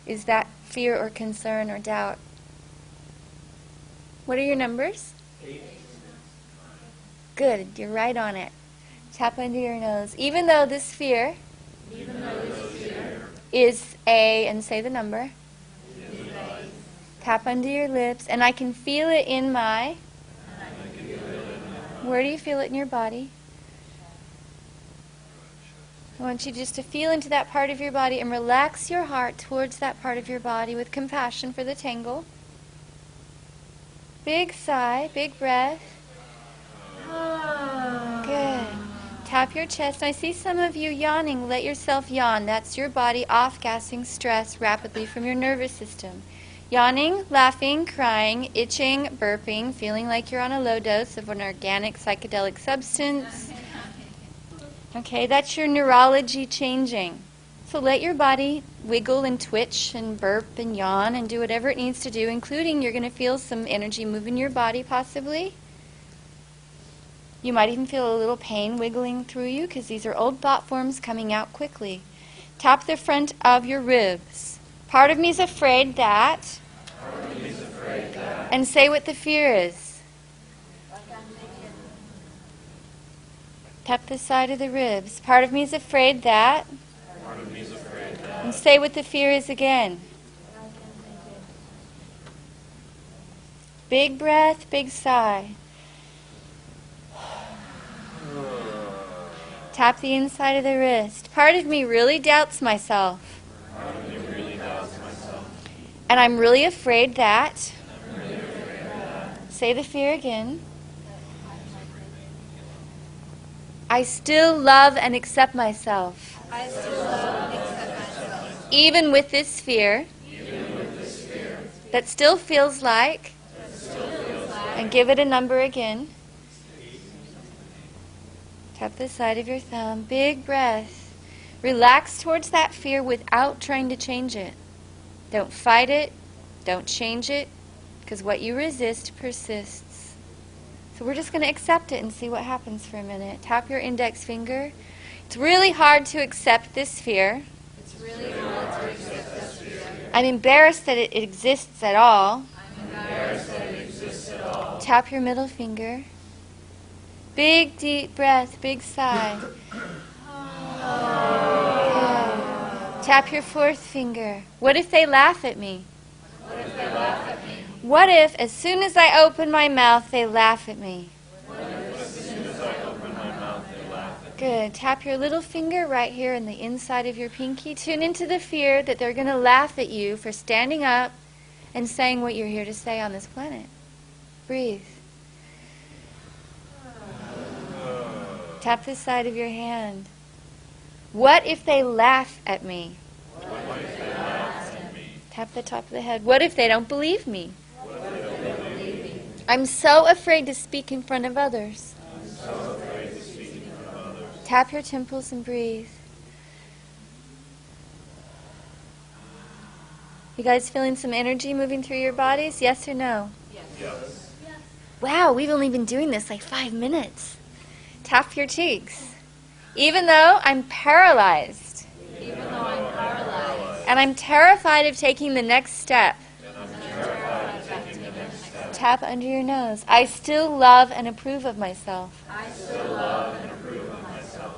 is that fear or concern or doubt? What are your numbers? 8. Good, you're right on it. Tap under your nose. Even though this fear is a, and say the number. Tap under your lips, and I can feel it in my. Where do you feel it in your body? I want you just to feel into that part of your body and relax your heart towards that part of your body with compassion for the tangle. Big sigh, big breath. Good. Tap your chest. I see some of you yawning. Let yourself yawn. That's your body off-gassing stress rapidly from your nervous system. Yawning, laughing, crying, itching, burping, feeling like you're on a low dose of an organic psychedelic substance. Okay, that's your neurology changing. So let your body wiggle and twitch and burp and yawn and do whatever it needs to do, including you're going to feel some energy move in your body possibly. You might even feel a little pain wiggling through you because these are old thought forms coming out quickly. Tap the front of your ribs. Part of me is afraid that. And say what the fear is. Tap the side of the ribs. Part of me is afraid that. And say what the fear is again. Big breath, big sigh. Tap the inside of the wrist. Part of me really doubts myself. And I'm really afraid that. Say the fear again. I still love and accept myself. Even with this fear. That still feels like. And give it a number again. Tap the side of your thumb. Big breath. Relax towards that fear without trying to change it. Don't fight it. Don't change it. Because what you resist persists. So we're just going to accept it and see what happens for a minute. Tap your index finger. It's really hard to accept this fear. I'm embarrassed that it exists at all. Tap your middle finger. Big deep breath, big sigh. Tap your fourth finger. What if they laugh at me? What if, as soon as I open my mouth, they laugh at me? Good. Tap your little finger right here in the inside of your pinky. Tune into the fear that they're going to laugh at you for standing up and saying what you're here to say on this planet. Breathe. Tap the side of your hand. What if they laugh at me? Tap the top of the head. What if they don't believe me? I'm so afraid to speak in front of others. Tap your temples and breathe. You guys feeling some energy moving through your bodies? Yes or no? Yes. Wow, we've only been doing this like 5 minutes. Tap your cheeks. Even though I'm paralyzed. And I'm terrified of taking the next step. Tap under your nose. I still love and approve of myself.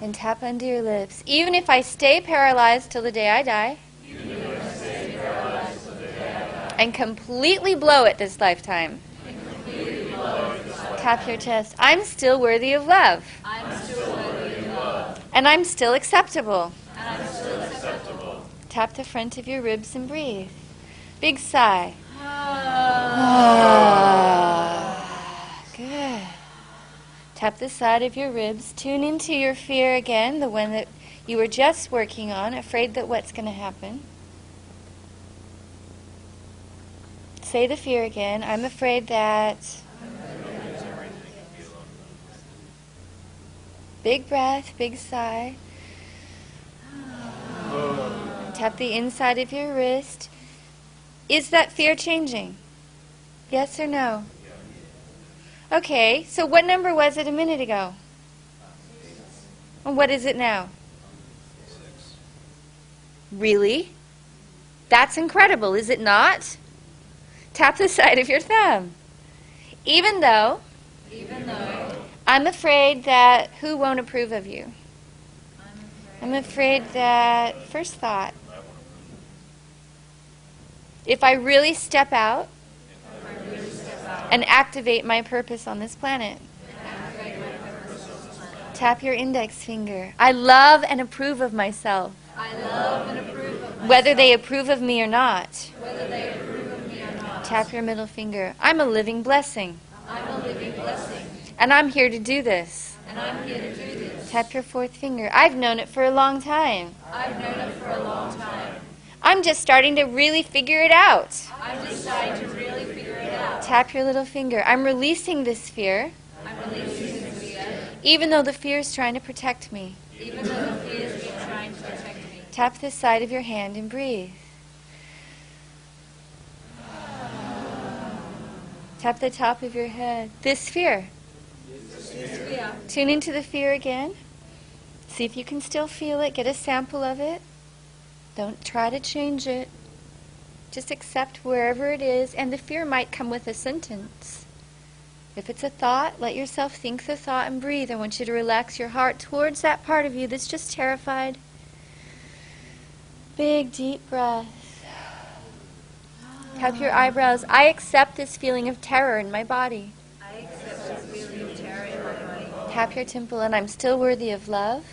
And tap under your lips. Even if I stay paralyzed till the day I die. And completely blow it this lifetime. Tap your chest. I'm still worthy of love. And I'm still acceptable. Tap the front of your ribs and breathe. Big sigh. Good. Tap the side of your ribs. Tune into your fear again, the one that you were just working on, afraid that what's going to happen. Say the fear again. I'm afraid that. Big breath, big sigh. Tap the inside of your wrist. Is that fear changing? Yes or no? Okay, so what number was it a minute ago? And what is it now? 6. Really? That's incredible, is it not? Tap the side of your thumb. Even though I'm afraid that who won't approve of you? I'm afraid that, first thought, if I really step out and activate my purpose on this planet, tap your index finger. I love and approve of myself. Whether they approve of me or not. Tap your middle finger. I'm a living blessing. And I'm here to do this. Tap your fourth finger. I've known it for a long time. I'm just starting to really figure it out. Tap your little finger. I'm releasing this fear. Even though the fear is trying to protect me. Tap the side of your hand and breathe. Tap the top of your head. This fear. Tune into the fear again. See if you can still feel it. Get a sample of it. Don't try to change it. Just accept wherever it is. And the fear might come with a sentence. If it's a thought, let yourself think the thought and breathe. I want you to relax your heart towards that part of you that's just terrified. Big, deep breath. Tap your eyebrows. I accept this feeling of terror in my body. Tap your temple, and I'm still worthy of love.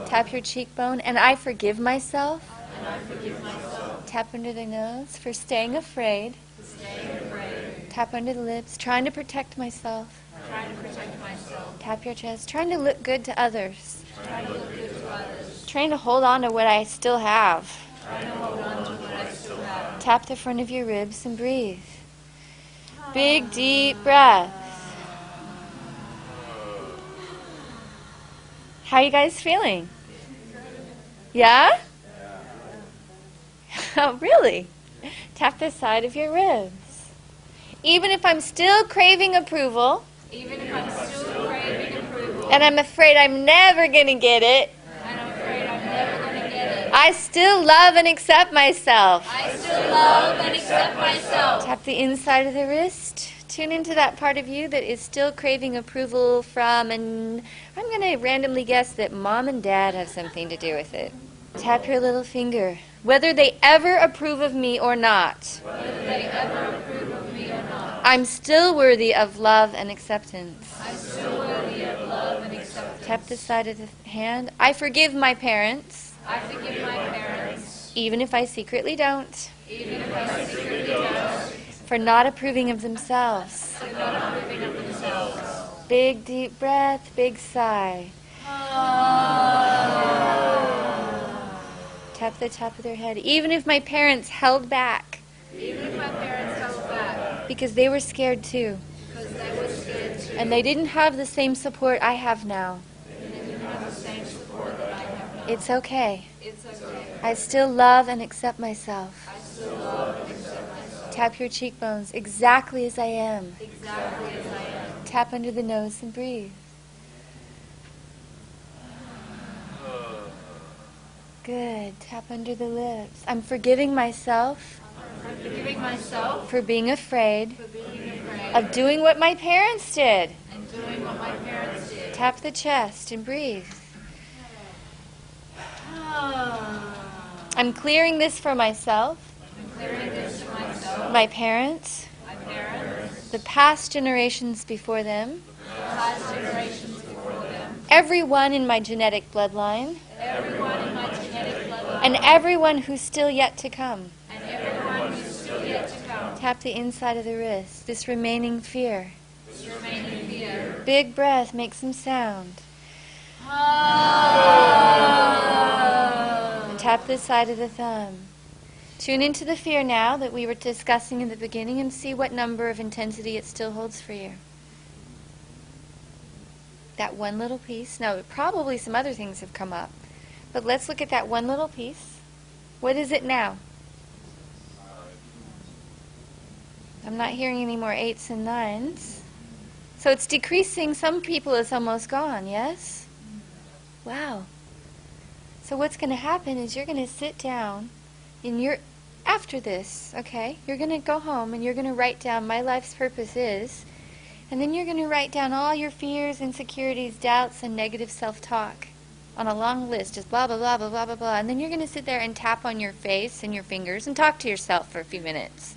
Tap your cheekbone, and I forgive myself. Tap under the nose for staying afraid. Tap under the lips, trying to protect myself. Tap your chest, trying to look good to others. Trying to hold on to what I still have. Tap the front of your ribs and breathe. Big, deep breath. How are you guys feeling? Yeah? Oh, really? Tap the side of your ribs. Even if I'm still craving approval, and I'm afraid I'm never going to get it, I still love and accept myself. Tap the inside of the wrist. Tune into that part of you that is still craving approval from, and I'm going to randomly guess that mom and dad have something to do with it. Tap your little finger. Whether they ever approve of me or not, I'm still worthy of love and acceptance. Tap the side of the hand. I forgive my parents. Even if I secretly don't. For not approving of themselves. Big deep breath, big sigh. Tap the top of their head. Even if my parents held back. Because they were scared too. And they didn't have the same support I have now. It's okay. I still love and accept myself. Tap your cheekbones exactly as I am. Tap under the nose and breathe. Good. Tap under the lips. I'm forgiving myself for being afraid of doing what my parents did. Tap the chest and breathe. I'm clearing this for myself, my parents, the past generations before them, everyone in my genetic bloodline, and everyone who's still yet to come. Tap the inside of the wrist, this remaining fear. Big breath, make some sound. And tap the side of the thumb. Tune into the fear now that we were discussing in the beginning and see what number of intensity it still holds for you. That one little piece. Now, probably some other things have come up. But let's look at that one little piece. What is it now? I'm not hearing any more 8s and 9s. So it's decreasing. Some people it's almost gone, yes? Wow. So what's going to happen is you're going to sit down after this, okay, you're going to go home and you're going to write down my life's purpose is, and then you're going to write down all your fears, insecurities, doubts, and negative self-talk on a long list, just blah, blah, blah, blah, blah, blah, blah. And then you're going to sit there and tap on your face and your fingers and talk to yourself for a few minutes.